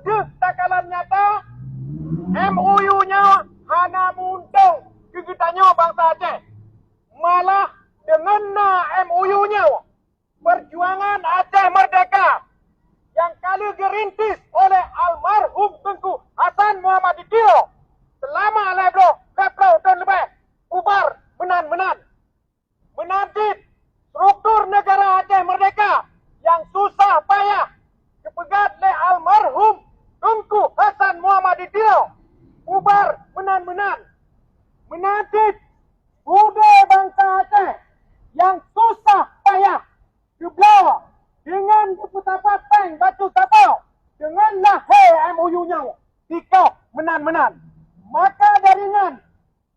deh takalan nyata MOU-nya hana muntung kegitannya bangsa Aceh. Malah dengan MOU-nya perjuangan Aceh Merdeka yang kali gerintis oleh almarhum Tengku Hasan Muhammad Ditio selama lebih tahun lebih bubar menan-menan menanti struktur negara Aceh Merdeka yang susah payah kepegat oleh almarhum Tengku Hasan Muhammad Ditio bubar menan-menan menanti budaya bangsa Aceh yang susah payah kebelah dengan deputapat peng batu tapau dengan lahir MOU-nya tikau menan-menan. Maka daringan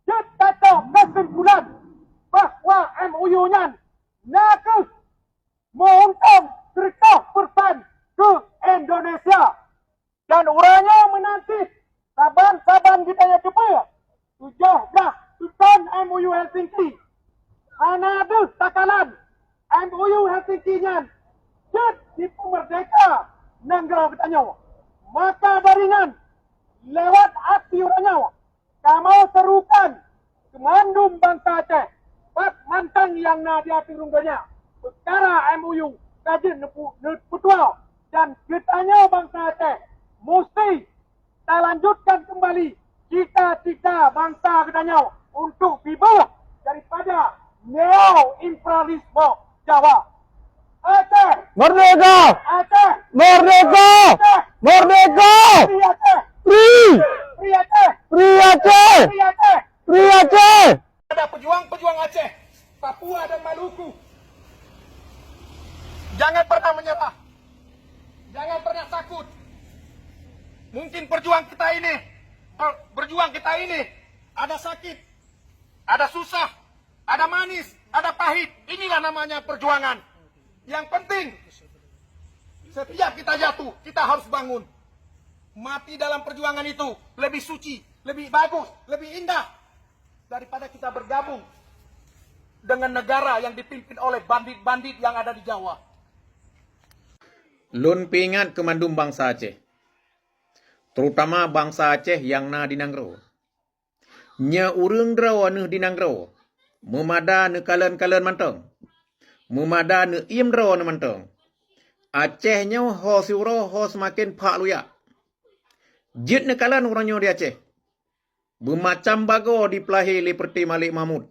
kita tahu kesimpulan bahawa MOU-nya nak menguntung 100% ke Indonesia. Dan uranya menanti saban-saban kita yang cuba 17 tahun MOU Helsinki. Hana ada takalan MOU Helsinki-nya di Merdeka Negara katanya. Maka daringan lewat aksi orangnya kamu serukan kemandum bangsa Aceh pat mantang yang nadia turungannya perkara MOU kajian neputua dan katanya bangsa Aceh mesti kita lanjutkan kembali cita-cita bangsa katanya untuk bebas daripada neo-imperialisme Jawa. Aceh Merdeka! Aceh Merdeka! Aceh Merdeka! Free Aceh Free! Free Aceh Free Aceh! Free Aceh. Free Aceh! Ada pejuang-pejuang Aceh, Papua dan Maluku. Jangan pernah menyerah. Jangan pernah takut. Mungkin berjuang kita ini ada sakit, ada susah, ada manis, ada pahit. Inilah namanya perjuangan. Yang penting setiap kita jatuh, kita harus bangun. Mati dalam perjuangan itu lebih suci, lebih bagus, lebih indah daripada kita bergabung dengan negara yang dipimpin oleh bandit-bandit yang ada di Jawa. Lun pingat kemandum bangsa Aceh, terutama bangsa Aceh yang na di Nanggro. Nya urang draw ne di Nanggro, memada ne kalen-kalen mantong, memada ne iem draw ne mantong. Acehnya ho siuro ho semakin pak luya. Jit ne kalan orangnya di Aceh. Bermacam bago dipelahi Liberty Malik Mahmud.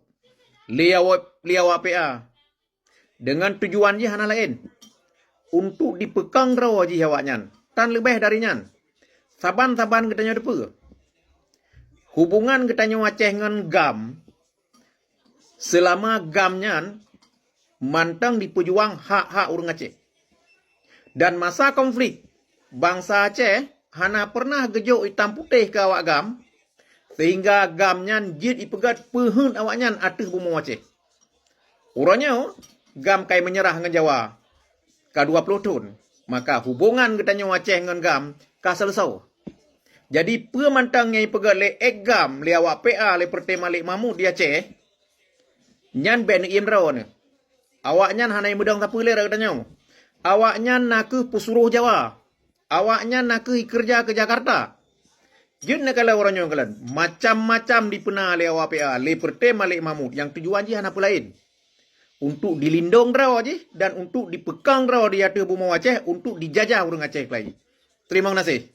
Liaw APA. Dengan tujuan je hana lain. Untuk dipekang rawa je awaknya. Tan lebih darinya. Saban-saban katanya depa. Hubungan katanya Aceh dengan GAM. Selama GAM-nya mantang dipejuang hak-hak orang Aceh. Dan masa konflik, bangsa Aceh hana pernah gejuk hitam putih ke awak GAM, sehingga GAM-nya jid ipegat pehun awaknya atas bumi Aceh. Orangnya, GAM kai menyerah dengan Jawa ke 20 tahun, maka hubungan katanya Aceh dengan GAM ka selesai. Jadi, pemantangnya ipegat le GAM, le awak PA, le Perti Malik Mahmud di Aceh, nyan ben iem rawa ne. Awaknya hana mudang siapa le katanya. Awaknya nak ke pesuruh Jawa. Awaknya nak ke kerja ke Jakarta. Jin nak kalau orangnya kalian. Macam-macam dipena oleh awak PA. Liberty Malik Mahmud. Yang tujuan je apa lain. Untuk dilindung rawa je. Dan untuk dipekang rawa di atas bumi Aceh. Untuk dijajah orang Aceh lagi. Terima kasih.